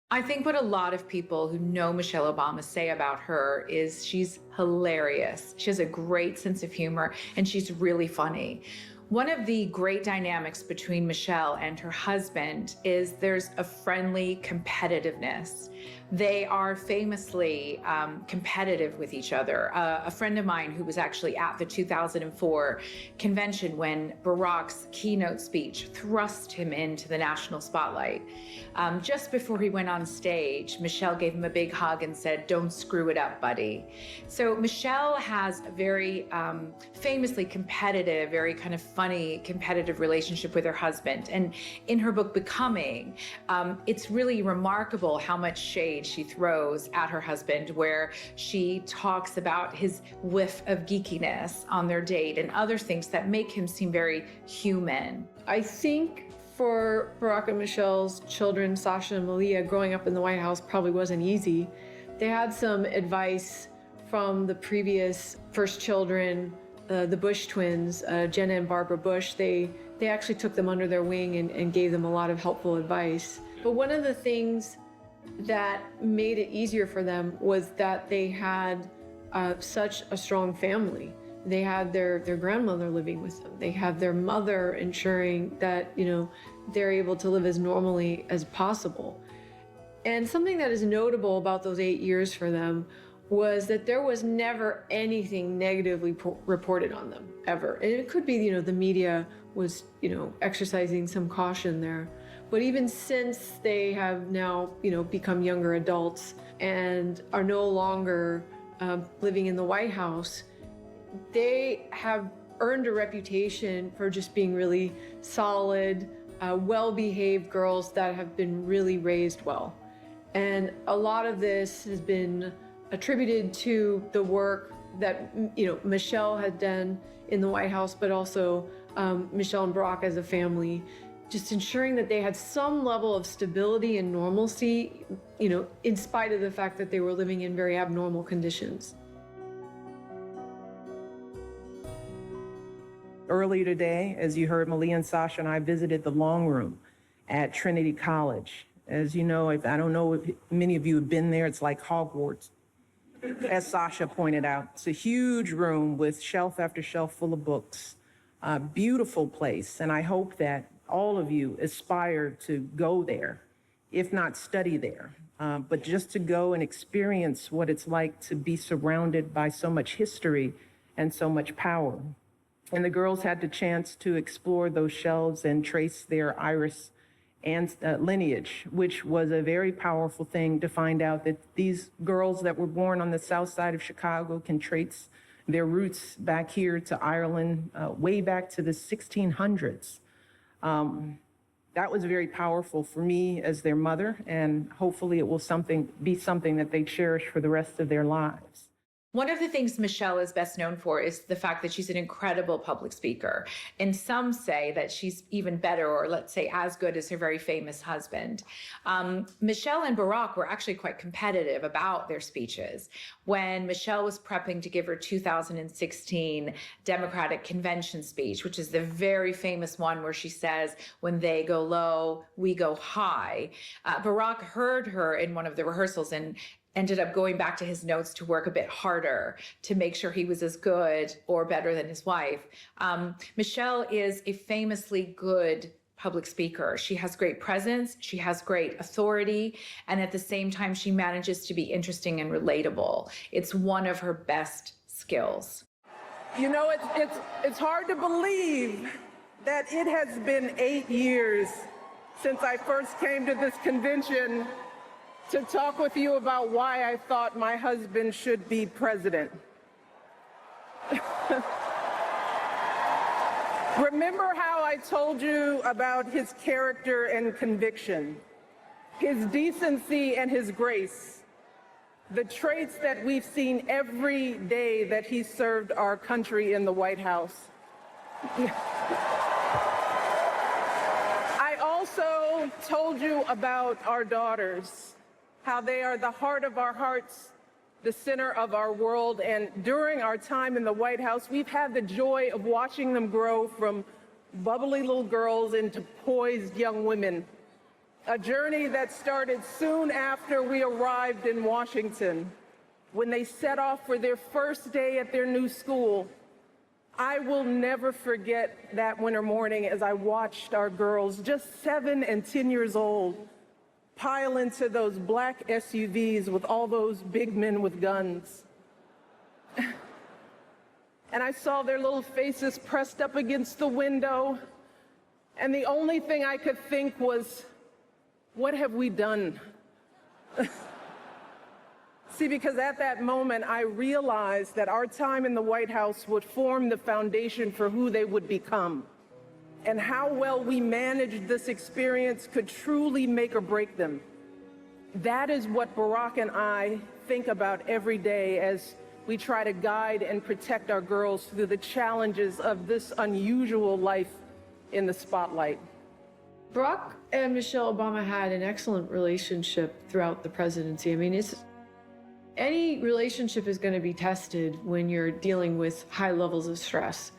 I think what a lot of people who know Michelle Obama say about her is she's hilarious. She has a great sense of humor, and she's really funny. One of the great dynamics between Michelle and her husband is there's a friendly competitiveness. They are famously competitive with each other. A friend of mine who was actually at the 2004 convention when Barack's keynote speech thrust him into the national spotlight. Just before he went on stage, Michelle gave him a big hug and said, "Don't screw it up, buddy." So Michelle has a very famously competitive, very kind of funny, competitive relationship with her husband. And in her book, Becoming, it's really remarkable how much shade she throws at her husband, where she talks about his whiff of geekiness on their date and other things that make him seem very human. I think for Barack and Michelle's children, Sasha and Malia, growing up in the White House probably wasn't easy. They had some advice from the previous first children, the Bush twins, Jenna and Barbara Bush. They actually took them under their wing and gave them a lot of helpful advice. But one of the things that made it easier for them was that they had such a strong family. They had their grandmother living with them. They had their mother ensuring that, you know, they're able to live as normally as possible. And something that is notable about those 8 years for them was that there was never anything negatively reported on them, ever. And it could be, you know, the media was, you know, exercising some caution there. But even since they have now, you know, become younger adults and are no longer living in the White House, they have earned a reputation for just being really solid, well-behaved girls that have been really raised well. And a lot of this has been attributed to the work that, you know, Michelle had done in the White House, but also Michelle and Barack as a family, just ensuring that they had some level of stability and normalcy, you know, in spite of the fact that they were living in very abnormal conditions. Earlier today, as you heard, Malia and Sasha and I visited the Long Room at Trinity College. As you know, I don't know if many of you have been there, it's like Hogwarts. As Sasha pointed out, it's a huge room with shelf after shelf full of books. A beautiful place, and I hope that all of you aspire to go there, if not study there, but just to go and experience what it's like to be surrounded by so much history and so much power. And the girls had the chance to explore those shelves and trace their Irish and lineage, which was a very powerful thing to find out that these girls that were born on the Southside of Chicago can trace their roots back here to Ireland, way back to the 1600s. That was very powerful for me as their mother, and hopefully it will be something that they cherish for the rest of their lives. One of the things Michelle is best known for is the fact that she's an incredible public speaker. And some say that she's even better, or let's say as good as her very famous husband. Michelle and Barack were actually quite competitive about their speeches. When Michelle was prepping to give her 2016 Democratic Convention speech, which is the very famous one where she says, "When they go low, we go high," Barack heard her in one of the rehearsals and ended up going back to his notes to work a bit harder to make sure he was as good or better than his wife. Michelle is a famously good public speaker. She has great presence, she has great authority, and at the same time, she manages to be interesting and relatable. It's one of her best skills. You know, it's hard to believe that it has been 8 years since I first came to this convention to talk with you about why I thought my husband should be president. Remember how I told you about his character and conviction, his decency and his grace, the traits that we've seen every day that he served our country in the White House. I also told you about our daughters, how they are the heart of our hearts, the center of our world, and during our time in the White House, we've had the joy of watching them grow from bubbly little girls into poised young women, a journey that started soon after we arrived in Washington, when they set off for their first day at their new school. I will never forget that winter morning as I watched our girls, just 7 and 10 years old, pile into those black SUVs with all those big men with guns. And I saw their little faces pressed up against the window, and the only thing I could think was, what have we done? See, because at that moment, I realized that our time in the White House would form the foundation for who they would become. And how well we managed this experience could truly make or break them. That is what Barack and I think about every day as we try to guide and protect our girls through the challenges of this unusual life in the spotlight. Barack and Michelle Obama had an excellent relationship throughout the presidency. I mean, any relationship is going to be tested when you're dealing with high levels of stress.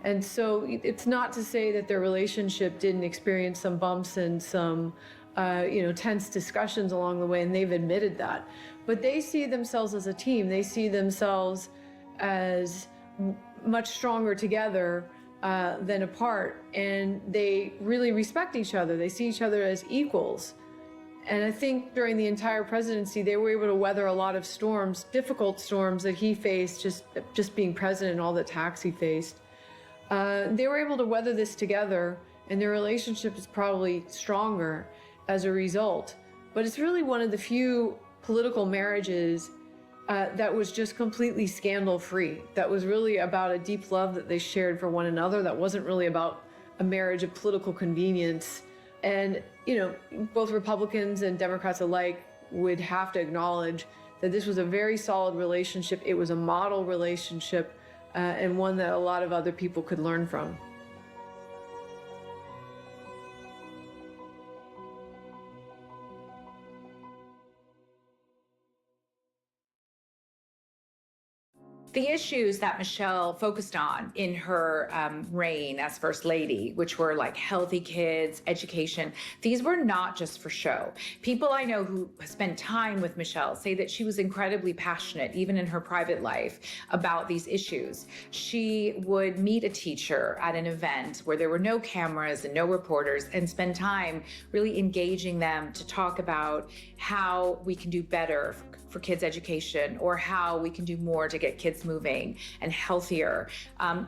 And so it's not to say that their relationship didn't experience some bumps and some tense discussions along the way, and they've admitted that. But they see themselves as a team. They see themselves as much stronger together than apart, and they really respect each other. They see each other as equals. And I think during the entire presidency, they were able to weather a lot of storms, difficult storms that he faced, just being president and all the attacks he faced. They were able to weather this together, and their relationship is probably stronger as a result. But it's really one of the few political marriages that was just completely scandal-free, that was really about a deep love that they shared for one another, that wasn't really about a marriage of political convenience. And, both Republicans and Democrats alike would have to acknowledge that this was a very solid relationship. It was a model relationship, and one that a lot of other people could learn from. The issues that Michelle focused on in her reign as First Lady, which were like healthy kids, education, these were not just for show. People I know who spent time with Michelle say that she was incredibly passionate, even in her private life, about these issues. She would meet a teacher at an event where there were no cameras and no reporters and spend time really engaging them to talk about how we can do better for kids' education, or how we can do more to get kids moving and healthier.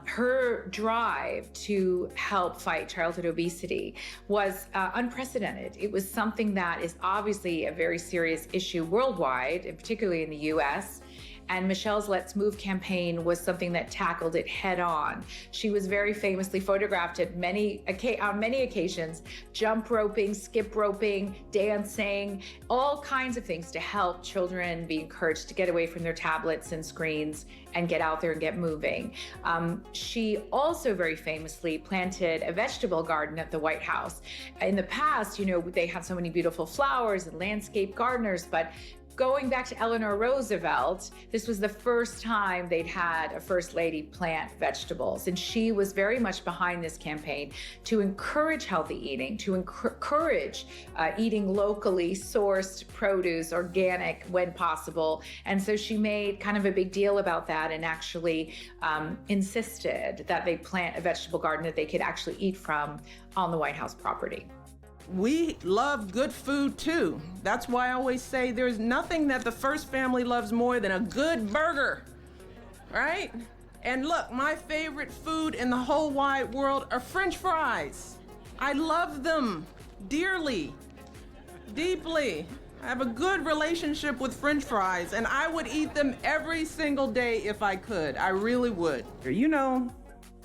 Her drive to help fight childhood obesity was unprecedented. It was something that is obviously a very serious issue worldwide, and particularly in the US. And Michelle's Let's Move campaign was something that tackled it head on. She was very famously photographed on many occasions, jump roping, skip roping, dancing, all kinds of things to help children be encouraged to get away from their tablets and screens and get out there and get moving. She also very famously planted a vegetable garden at the White House. In the past, they had so many beautiful flowers and landscape gardeners, but going back to Eleanor Roosevelt, this was the first time they'd had a First Lady plant vegetables. And she was very much behind this campaign to encourage healthy eating, to encourage eating locally sourced produce, organic when possible. And so she made kind of a big deal about that and actually insisted that they plant a vegetable garden that they could actually eat from on the White House property. We love good food too. That's why I always say there's nothing that the First family loves more than a good burger, right? And look, my favorite food in the whole wide world are French fries. I love them dearly, deeply. I have a good relationship with French fries, and I would eat them every single day if I could. I really would.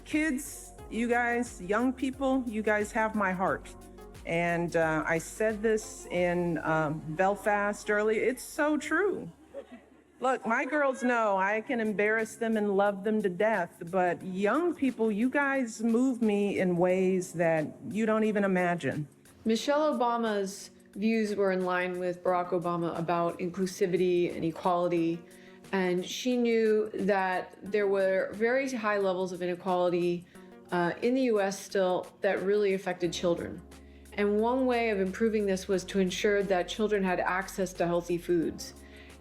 Kids You guys, young people, you guys have my heart. And I said this in Belfast earlier. It's so true. Look, my girls know I can embarrass them and love them to death, but young people, you guys move me in ways that you don't even imagine. Michelle Obama's views were in line with Barack Obama about inclusivity and equality, and she knew that there were very high levels of inequality in the US still that really affected children. And one way of improving this was to ensure that children had access to healthy foods.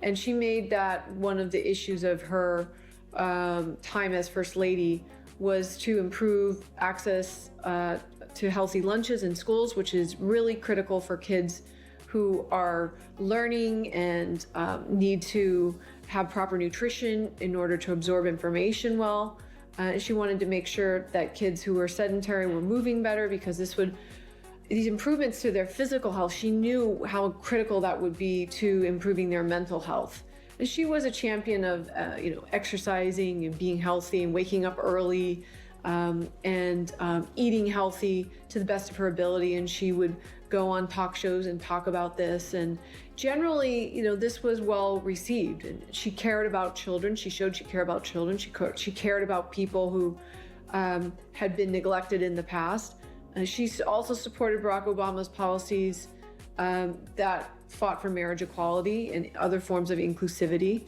And she made that one of the issues of her time as First Lady was to improve access to healthy lunches in schools, which is really critical for kids who are learning and need to have proper nutrition in order to absorb information well. She wanted to make sure that kids who were sedentary were moving better because these improvements to their physical health, she knew how critical that would be to improving their mental health. And she was a champion of exercising and being healthy and waking up early and eating healthy to the best of her ability. And she would go on talk shows and talk about this. And generally, this was well received. And she cared about children. She showed she cared about children. She cared about people who had been neglected in the past. She also supported Barack Obama's policies that fought for marriage equality and other forms of inclusivity.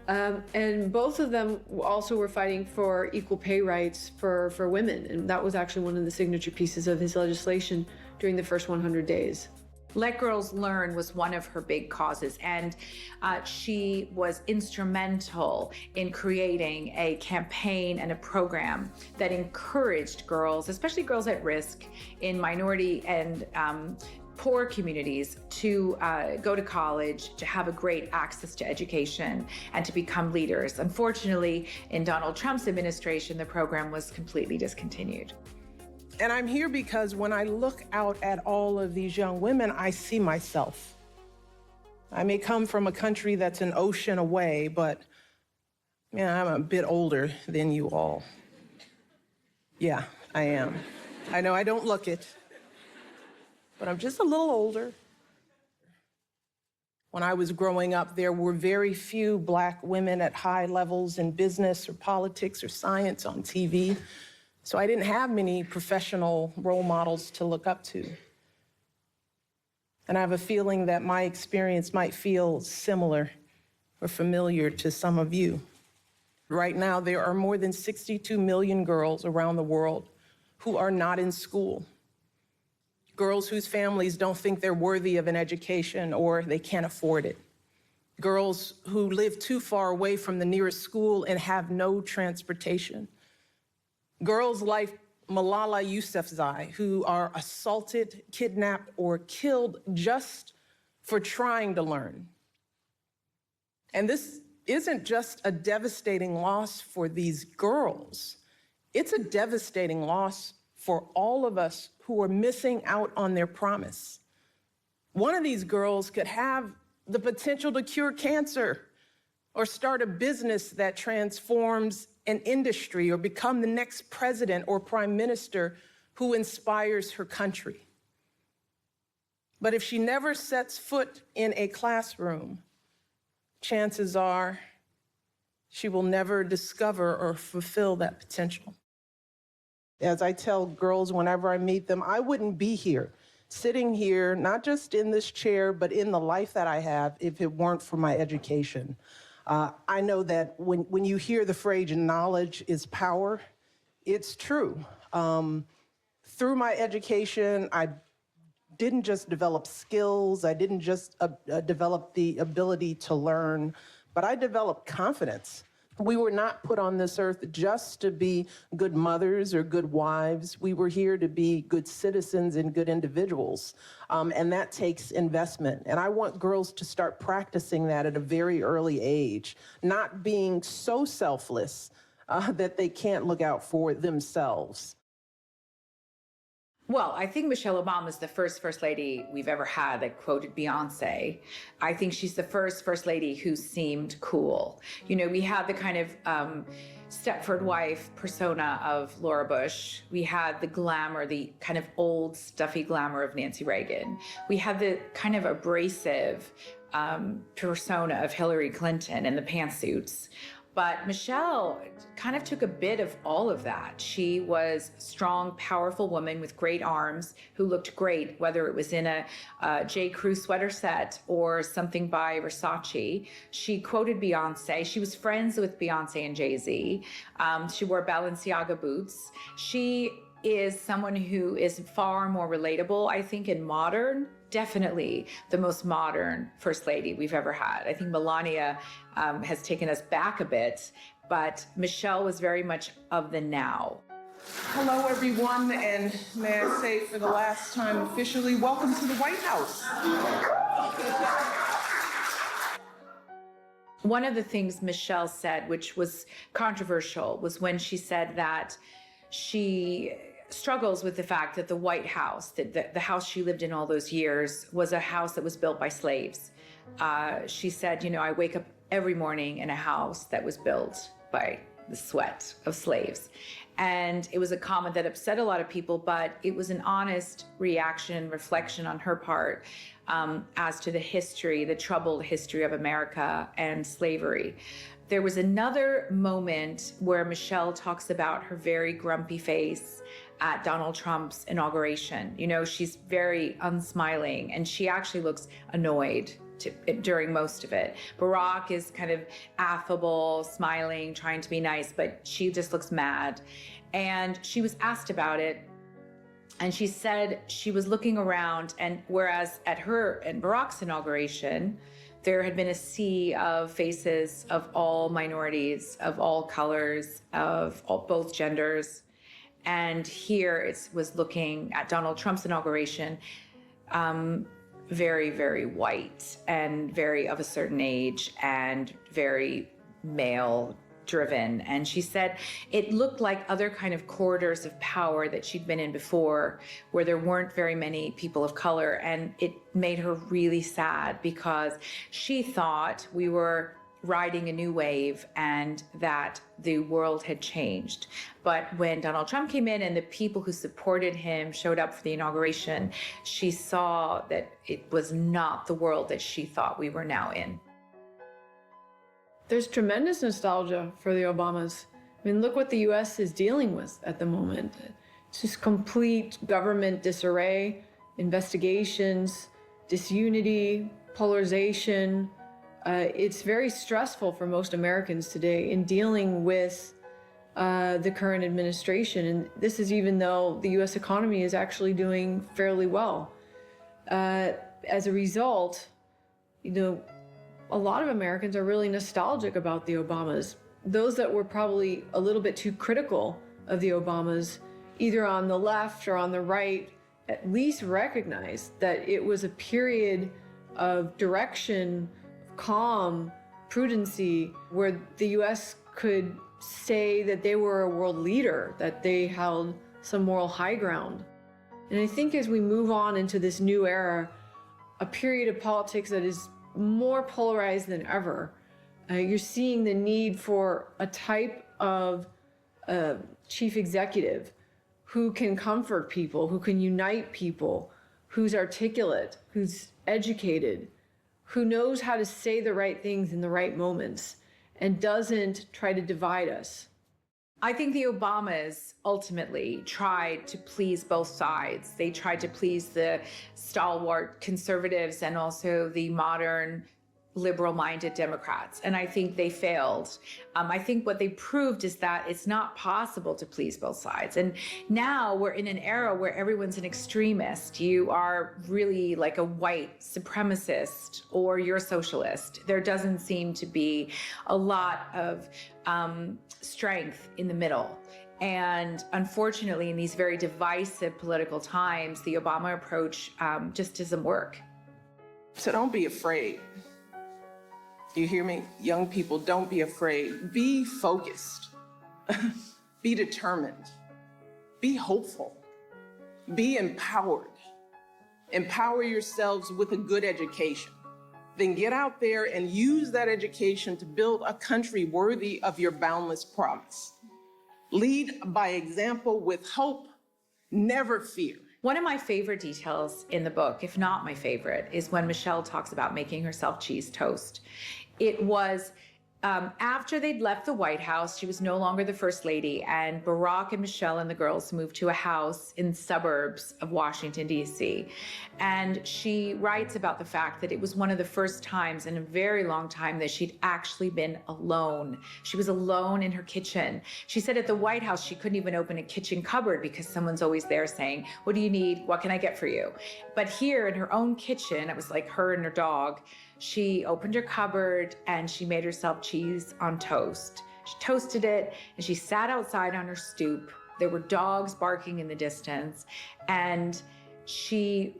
And both of them also were fighting for equal pay rights for women. And that was actually one of the signature pieces of his legislation during the first 100 days. Let Girls Learn was one of her big causes, and she was instrumental in creating a campaign and a program that encouraged girls, especially girls at risk in minority and poor communities, to go to college, to have a great access to education, and to become leaders. Unfortunately, in Donald Trump's administration, the program was completely discontinued. And I'm here because when I look out at all of these young women, I see myself. I may come from a country that's an ocean away, but I'm a bit older than you all. Yeah, I am. I know I don't look it, but I'm just a little older. When I was growing up, there were very few Black women at high levels in business or politics or science on TV. So I didn't have many professional role models to look up to. And I have a feeling that my experience might feel similar or familiar to some of you. Right now, there are more than 62 million girls around the world who are not in school. Girls whose families don't think they're worthy of an education or they can't afford it. Girls who live too far away from the nearest school and have no transportation. Girls like Malala Yousafzai, who are assaulted, kidnapped, or killed just for trying to learn. And this isn't just a devastating loss for these girls. It's a devastating loss for all of us who are missing out on their promise. One of these girls could have the potential to cure cancer or start a business that transforms an industry or become the next president or prime minister who inspires her country. But if she never sets foot in a classroom, chances are she will never discover or fulfill that potential. As I tell girls whenever I meet them, I wouldn't be here, sitting here, not just in this chair, but in the life that I have if it weren't for my education. I know that when you hear the phrase knowledge is power, it's true. Through my education, I didn't just develop skills, I didn't just develop the ability to learn, but I developed confidence. We were not put on this earth just to be good mothers or good wives. We were here to be good citizens and good individuals. And that takes investment. And I want girls to start practicing that at a very early age, not being so selfless that they can't look out for themselves. Well, I think Michelle Obama is the first lady we've ever had that quoted Beyonce. I think she's the first lady who seemed cool. You know, we had the kind of Stepford wife persona of Laura Bush. We had the glamour, the kind of old stuffy glamour of Nancy Reagan. We had the kind of abrasive persona of Hillary Clinton and the pantsuits. But Michelle kind of took a bit of all of that. She was a strong, powerful woman with great arms who looked great, whether it was in a J. Crew sweater set or something by Versace. She quoted Beyonce. She was friends with Beyonce and Jay-Z. She wore Balenciaga boots. She is someone who is far more relatable, I think, in modern. Definitely the most modern first lady we've ever had. I think Melania has taken us back a bit, but Michelle was very much of the now. Hello, everyone, and may I say for the last time officially, welcome to the White House. One of the things Michelle said, which was controversial, was when she said that she struggles with the fact that the White House, that the house she lived in all those years, was a house that was built by slaves. She said, you know, I wake up every morning in a house that was built by the sweat of slaves. And it was a comment that upset a lot of people, but it was an honest reaction, reflection on her part as to the history, the troubled history of America and slavery. There was another moment where Michelle talks about her very grumpy face at Donald Trump's inauguration. You know, she's very unsmiling and she actually looks annoyed during most of it. Barack is kind of affable, smiling, trying to be nice, but she just looks mad. And she was asked about it. And she said she was looking around, and whereas at her and Barack's inauguration, there had been a sea of faces of all minorities, of all colors, of both genders. And here it was looking at Donald Trump's inauguration, very, very white and very of a certain age and very male driven. And she said it looked like other kind of corridors of power that she'd been in before, where there weren't very many people of color. And it made her really sad because she thought we were riding a new wave and that the world had changed. But when Donald Trump came in and the people who supported him showed up for the inauguration, she saw that it was not the world that she thought we were now in. There's tremendous nostalgia for the Obamas. I mean, look what the US is dealing with at the moment. It's just complete government disarray, investigations, disunity, polarization. It's very stressful for most Americans today in dealing with the current administration. And this is even though the US economy is actually doing fairly well. As a result, you know, a lot of Americans are really nostalgic about the Obamas. Those that were probably a little bit too critical of the Obamas, either on the left or on the right, at least recognize that it was a period of direction, calm, prudency, where the US could say that they were a world leader, that they held some moral high ground. And I think as we move on into this new era, a period of politics that is more polarized than ever, you're seeing the need for a type of chief executive who can comfort people, who can unite people, who's articulate, who's educated, who knows how to say the right things in the right moments and doesn't try to divide us. I think the Obamas ultimately tried to please both sides. They tried to please the stalwart conservatives and also the modern liberal-minded Democrats. And I think they failed. I think what they proved is that it's not possible to please both sides. And now we're in an era where everyone's an extremist. You are really like a white supremacist or you're a socialist. There doesn't seem to be a lot of strength in the middle. And unfortunately, in these very divisive political times, the Obama approach just doesn't work. So don't be afraid. You hear me? Young people, don't be afraid. Be focused. Be determined. Be hopeful. Be empowered. Empower yourselves with a good education. Then get out there and use that education to build a country worthy of your boundless promise. Lead by example with hope, never fear. One of my favorite details in the book, if not my favorite, is when Michelle talks about making herself cheese toast. It was after they'd left the White House, she was no longer the first lady, and Barack and Michelle and the girls moved to a house in suburbs of Washington, D.C. And she writes about the fact that it was one of the first times in a very long time that she'd actually been alone. She was alone in her kitchen. She said at the White House, she couldn't even open a kitchen cupboard because someone's always there saying, "What do you need? What can I get for you?" But here in her own kitchen, it was like her and her dog. She opened her cupboard and she made herself cheese on toast. She toasted it and she sat outside on her stoop. There were dogs barking in the distance. And she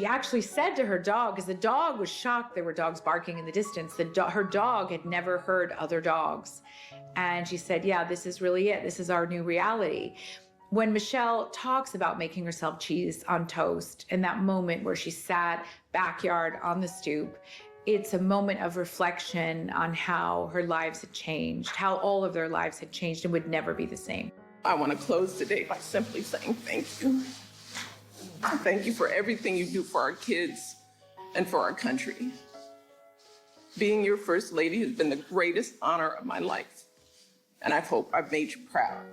actually said to her dog, because the dog was shocked there were dogs barking in the distance. Her dog had never heard other dogs. And she said, "Yeah, this is really it. This is our new reality." When Michelle talks about making herself cheese on toast and that moment where she sat backyard on the stoop, it's a moment of reflection on how her lives had changed, how all of their lives had changed and would never be the same. I want to close today by simply saying thank you. Thank you for everything you do for our kids and for our country. Being your first lady has been the greatest honor of my life, and I hope I've made you proud.